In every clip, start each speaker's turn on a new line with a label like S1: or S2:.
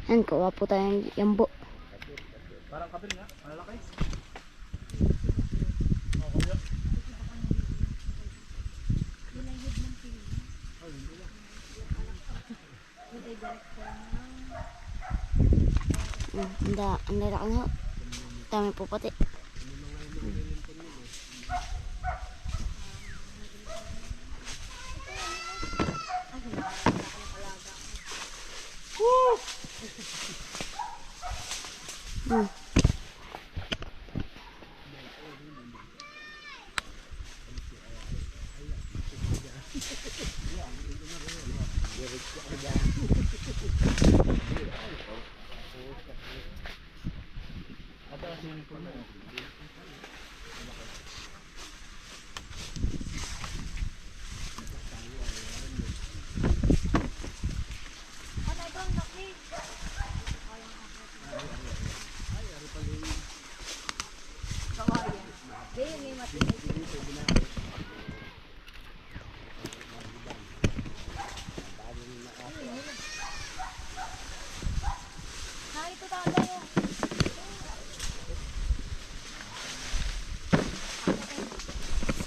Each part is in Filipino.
S1: Yan, kuha po tayong yambo.
S2: Parang kapil nga, malalaki.
S1: Ang laki nga. Dami po pati.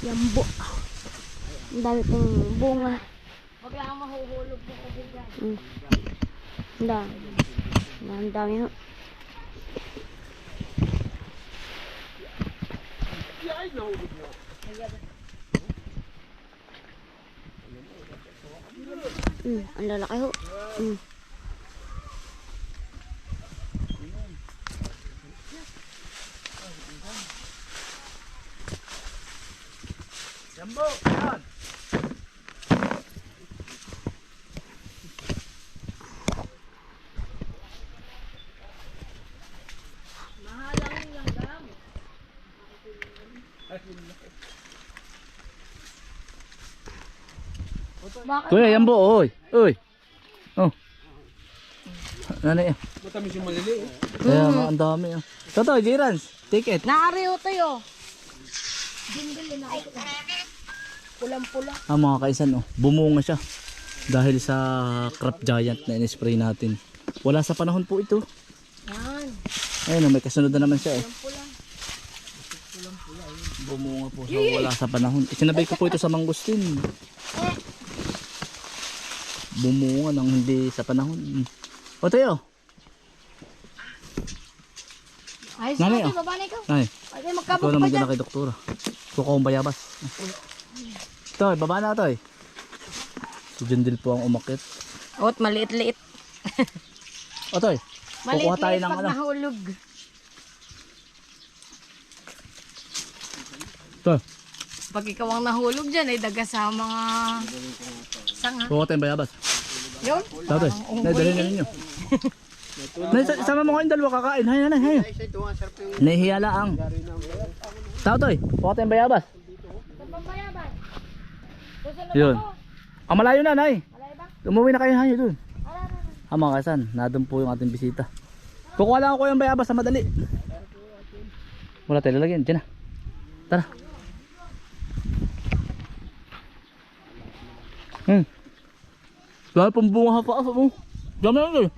S1: Yambo. Ang dami pong bunga.
S3: Huwag lang mahuhulog po ko dyan.
S1: Ang dami ho. Ang lalaki ho.
S2: Jumbo, yan!
S3: Mahalang yung langgam.
S2: Kuya, yan bo, oy. Oy. Oh. Nanay.
S4: Matamis yung malili.
S2: Kaya nga, ang dami. Toto, Jirans, take it.
S3: Naariho tayo. Dindil na ako. Pulang-pula.
S2: Mga kaisan, bumunga siya. Dahil sa crop giant na in-spray natin. Wala sa panahon po ito.
S3: Yan.
S2: Ayun, may kasunod na naman siya eh.
S3: Pulang-pula.
S2: Bumunga po siya, wala sa panahon. Isinabay ko po ito sa mangustin. Bumunga nang hindi sa panahon. O tayo.
S3: Ayos
S2: Nanay,
S3: natin, babanay ka.
S2: Ay,
S3: Ay,
S2: ikaw
S3: magkabog
S2: naman
S3: pa
S2: dyan
S3: dyan.
S2: na kay doktora. Kukaw ang bayabas. Toy, baba na toy. Si Jundil po ang umakit.
S3: Ot, maliit-liit.
S2: O toy, kukuha tayo
S3: Maliit-liit
S2: ng
S3: pag
S2: ano.
S3: nahulog.
S2: Toy,
S3: Pag ikaw ang nahulog dyan, ay daga sa mga sanga.
S2: kukuha tayong bayabas.
S3: Yun.
S2: Toy, dali na ninyo. Sama mo kayong dalawa kakain. Hay. Nahihiya lang. Tao toy, kukuha tayong bayabas. Yun. Ang malayo na, nay. Umuwi na kayo hayo dun. Mga kasan, nadun po yung ating bisita. Kukuha lang ako yung bayabas sa madali. Wala tayo lalagyan, dyan na. Tara. Dahil pong bunga pa ako. Dami lang eh.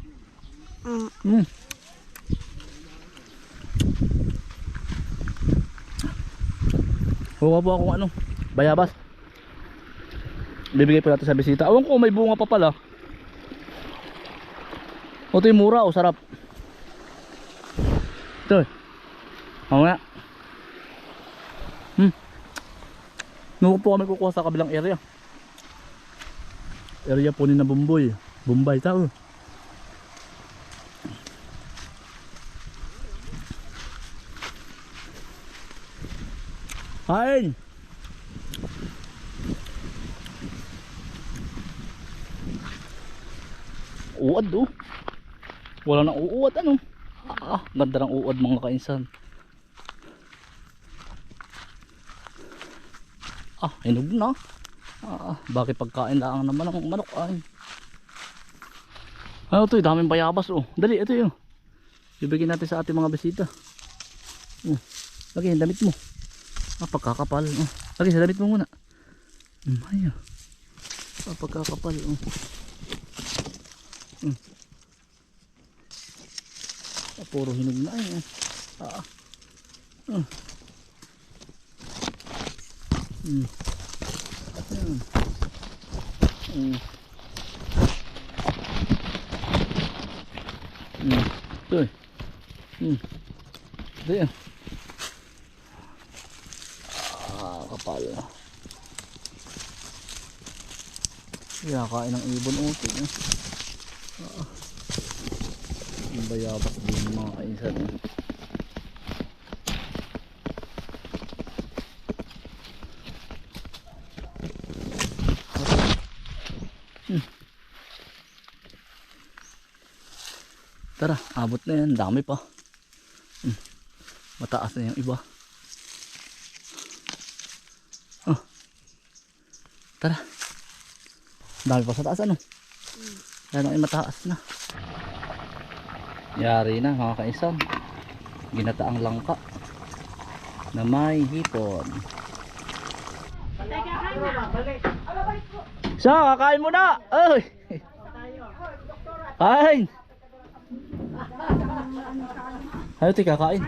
S2: Kukuha po akong ano, bayabas. Bibigay po natin sa bisita. Awan ko may bunga pa pala. O ito yung mura o sarap. Ito eh. Oo nga. Nuko po kami kukuha sa kabilang area. Area po ni na Bumboy. Bombay tao. Hain! Uod oh. Wala nang uuod ano. Ganda ng uod mga kainsan. Hinog na. Bakit pagkain lang naman ng manok ay. Ano to, daming bayabas oh. Dali, ito yun. Bibigyan natin sa ating mga bisita. Lagay yung damit mo. Pagkakapal. Lagay sa damit mo muna. Ay, pagkakapal oh. Puro hinog na eh. Ah. Ito eh. Ito yan. Kapal. Kain ng ibon utik eh. Yung bayabas din mga kainsan eh. Tara, abot na yan. Dami pa. Mataas na yung iba. Tara. Dami pa sa taas ano? Yan ang mataas na. Yari na mga kaisan. Ginataang langka na may hipon. Siya, kakain mo na! Ay! Kain! Ayaw tayo kakain.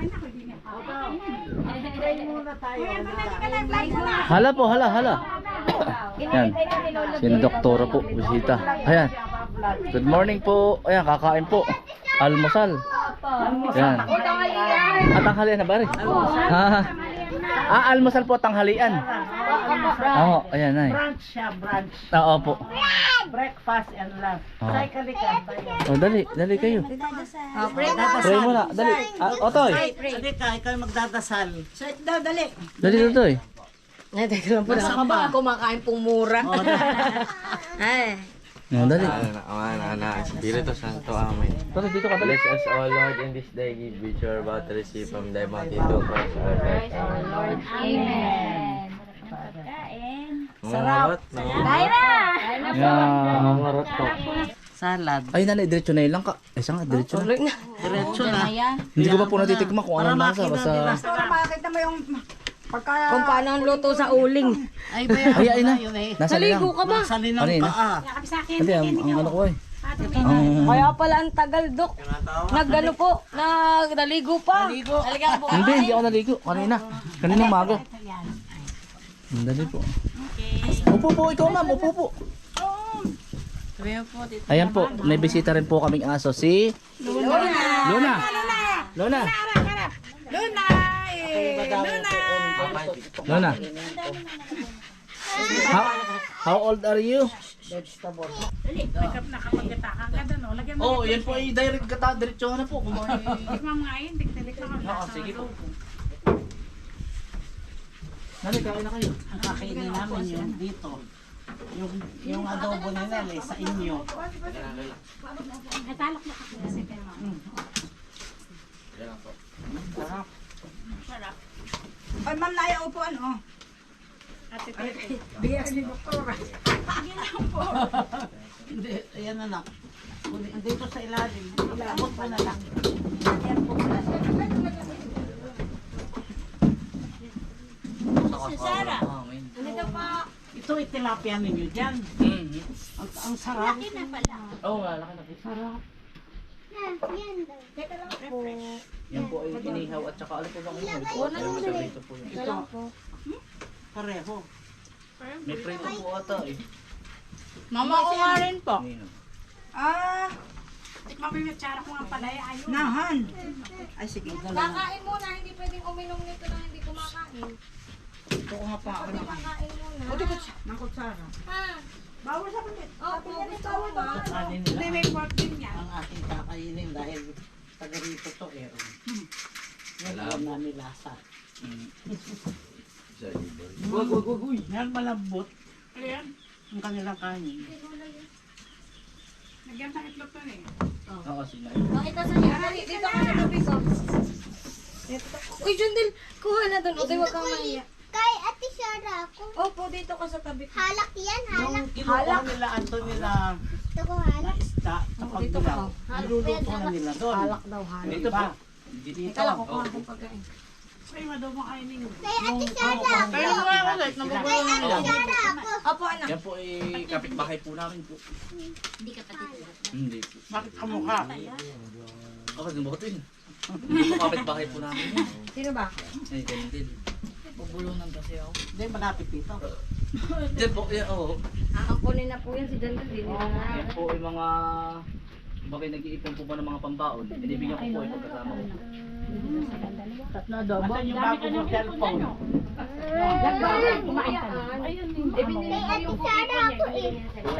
S2: Hala po, hala. Yan. Sino doktora po, bisita. Ayan. Good morning po. Ayan, kakain po. Almusal. Ayan. Tanghalian na ba rin? Almusal po, tanghalian. Oo, ayan ay.
S4: Brunch siya, brunch.
S2: Oo po.
S4: Breakfast and lunch. Cycle ka tayo.
S2: Dali kayo. Pray mo na, dali. Otoy.
S4: Dali ka, ikaw yung magdadasal. Sait daw, dali.
S2: Dali, Otoy.
S3: Ay, teka lang po. Kumakain pong mura. Ay.
S2: Dali.
S5: Espiritu Santo, Amen.
S2: Tara, dito ka, dali.
S5: Bless us, O Lord, in this day, give which you are about to receive from thy bounty to Christ our Lord.
S3: Amen.
S5: Sarap!
S2: Yan.
S4: Salad.
S2: Ay, nanay, diretso na ilang ka. Ay, siya nga, diretso na.
S4: Diretso na.
S2: Hindi ko pa po natitikman kung ano nasa. Basta...
S4: makita mo yung pagka...
S3: Kung paano ang luto sa uling.
S4: Ay, bayan.
S2: Ay, na. Nasa na lang.
S3: Naligo ka ba?
S4: Salinang
S2: Ano yun?
S4: ka ah.
S2: Hindi, ang ano ko eh.
S3: Kaya pala ang tagal, Dok. Nagano po, naligo pa. Talagang po.
S2: Hindi ako naligo. Kanina umaga. Dali po. Upo po, ikaw ma'am, upo po. Ayan po, may bisita rin po kaming aso, si Luna. How old are you? Oh, yan po ay direct kata, diretso na po. Sige po. Nali, kain na kayo.
S4: Ang kakainin namin yung dito. Yung adobo na nila sa inyo.
S6: Ay, ma'am, naya upuan, oh.
S4: Hindi, ayan na lang. Dito sa ilalim. Ilabot mo na lang. Ito ay tilapia ninyo dyan. Ang sarap.
S2: Oo nga, laki na. Sarap. Yan po ay inihaw at saka ano po bang inihaw? Ito po yun.
S4: Ito. Pareho.
S2: May prito po ata eh.
S3: Mama ko nga rin po.
S6: Ah, tikman mo yung tsara ko ng palaya. Ayun. Nahan. Ay, sige.
S3: Kakain muna, hindi pwedeng uminom nito nang hindi kumakain.
S6: Ito ko nga pa ako na.
S3: Kakain muna.
S6: O, dito ng kutsara.
S3: Ha?
S6: Bawal sa kulit.
S3: Opo, gusto ko ba?
S4: Kanin
S6: Hindi,
S4: nila.
S6: may pork din yan.
S4: Ang ating kakainin dahil taga rito to eh. Alam namin lasa. Wag. Yan malambot.
S6: Ayan.
S4: Ang kanilang kanin.
S6: Nagyan sa itlog to eh.
S2: Oo, sila.
S3: Makita sa niya. Dito ka sa gabi ko. Uy, Jundil, kuha na doon. Utoy, wag kang mahiya.
S7: Kay Ate Shara ako.
S3: Opo, dito ka sa tabi ko.
S7: Halak yan, halak.
S4: Yung kinuha nila, anto nila
S7: Ito ko
S4: na
S7: halak.
S4: isda kapag
S3: Dito
S4: dilaw.
S3: ka.
S4: Niluluto na nila doon.
S3: Halak daw, halak.
S2: Dito po.
S4: Dito.
S3: Kala ko kuha ng pagkain.
S6: Ay, madobo kainin.
S7: Kay Ate Shara ako.
S3: Pero nga ako, guys,
S7: Kay
S3: nabubuhay na
S7: Ate
S3: lang.
S7: Shara ako.
S3: Opo, anak.
S2: Yan po ay kapitbahay po namin po.
S3: Hindi ka pati.
S2: Hindi po.
S4: Bakit kamukha?
S2: Ako din buhatin. Hindi po kapit-bahay po namin.
S3: Sino ba?
S2: Ay, ganun din.
S4: Hindi, malapit dito.
S2: Hindi po, yan, oo.
S3: Aangkunin na po yan si Jandel. Hindi na.
S2: Yan po yung mga... Bakit nag-iipon po ba ng mga pambaon? Binibigyan ko po ito kasama ko.
S4: Asan yung bago mong cellphone?
S6: Kumain ka na.
S3: Eh, binili ko yung cookie ko niya.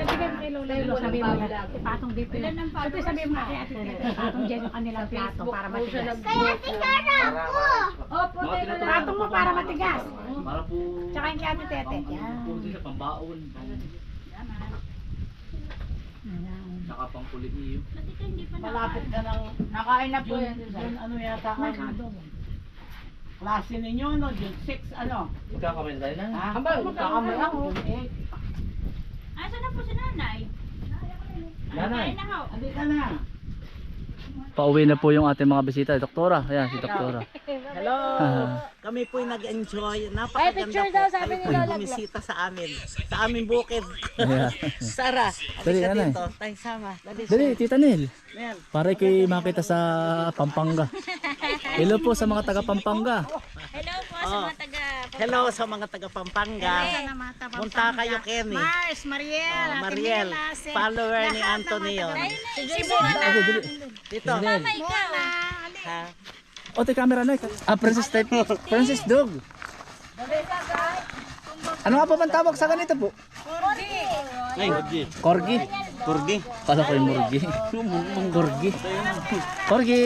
S6: Bigyan kay Lola yung sabi mo patong dito yun. Ito sabi mo kay Ate Tete, patong dyan yung kanilang plato para matigas.
S7: Kay Ate Sara ako.
S3: Opo,
S2: Mga
S3: teka
S2: tinatawag
S3: lang.
S6: Patong mo para matigas.
S2: Para po...
S6: Tsaka yung kay Ate Tete.
S2: Po din sa pambaon. Saka pang kulit-iyo.
S4: Malapit ka ng...
S6: Nakain na
S4: June, ano yata ang... Klase ninyo, no? June 6, ano?
S2: Magkakamay na tayo na.
S4: Ha?
S3: Kakamay ako.
S4: June 8.
S6: Asa na po si nanay?
S2: Nanay.
S4: Andi ka na.
S2: Pauwi na po yung ating mga bisita. Doktora. Ayan, si Doktora.
S4: Hello! Kami po'y nag-enjoy.
S3: Ay,
S4: Napakaganda
S3: picture
S4: po.
S3: daw, sabi
S4: Kami
S3: ni
S4: po'y
S3: Lola.
S4: bumisita sa amin. Sa aming bukid.
S2: Ayan.
S4: Sara,
S2: Dali,
S4: halika
S2: nanay.
S4: dito. Tayo sama. Dali,
S2: Dali, Tita Nel.
S4: Ayan.
S2: Para kayo makita sa Pampanga. Hello po sa mga taga Pampanga.
S4: Hello sa mga taga Pampanga. Punta kayo, Kenny.
S6: Mars, Mariel,
S4: Oh, Mariel, follower ni Anthony yun.
S6: si Mona.
S2: Okay, dali.
S4: Dito.
S6: Mona.
S4: Ha?
S2: O, te camera na. Princess type. Princess Dog. Ano nga po bang tawag sa ganito po? Corgi. Corgi. Kala ko yung murgi. Corgi. Corgi.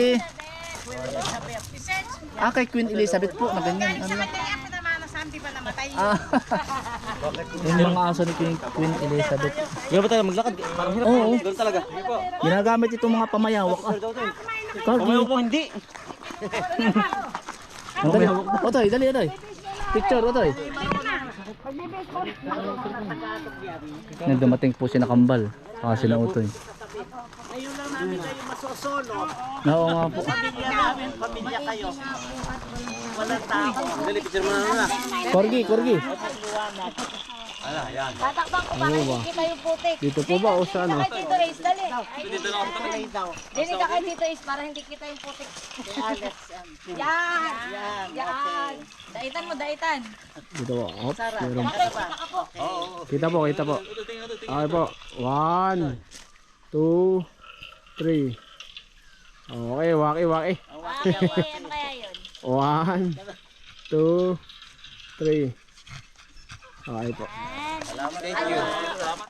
S2: Kay Queen Elizabeth po na ganyan. Ano lang. Ah. Yung mga aso ni Queen Elizabeth.
S5: Gano'n ba tayo maglakad? Parang hirap.
S2: Oo.
S5: Gano'n talaga.
S2: Ginagamit itong mga pamayawak. Corgi.
S5: Po, hindi.
S2: Dali. Otoy, dali, otoy. Picture, otoy. Nang dumating po si Nakambal. Saka sila Utoy.
S4: Ngayon lang namin kayo masosolo.
S2: Oo nga po.
S4: Pamilya namin, pamilya kayo. Walang tao.
S5: Dali, picture mo na.
S2: Corgi, Corgi.
S3: Tatakbang ko para makikita yung putik.
S2: Dito po ba o sa ano?
S3: Kay Tito Ace, dali.
S4: Tuloy daw.
S3: Dili ka kay Tito Ace para hindi kita yung putik.
S4: Kay Alex.
S3: Yan.
S4: Yan.
S3: Yan. Daitan mo, daitan.
S2: Dito po. Op, meron.
S3: Baka po.
S2: Kita po, kita po. Okay po. 1, 2, 3. Okay, waki, waki.
S3: Ano kaya yun?
S2: 1, 2, 3. Okay po.
S5: Thank you.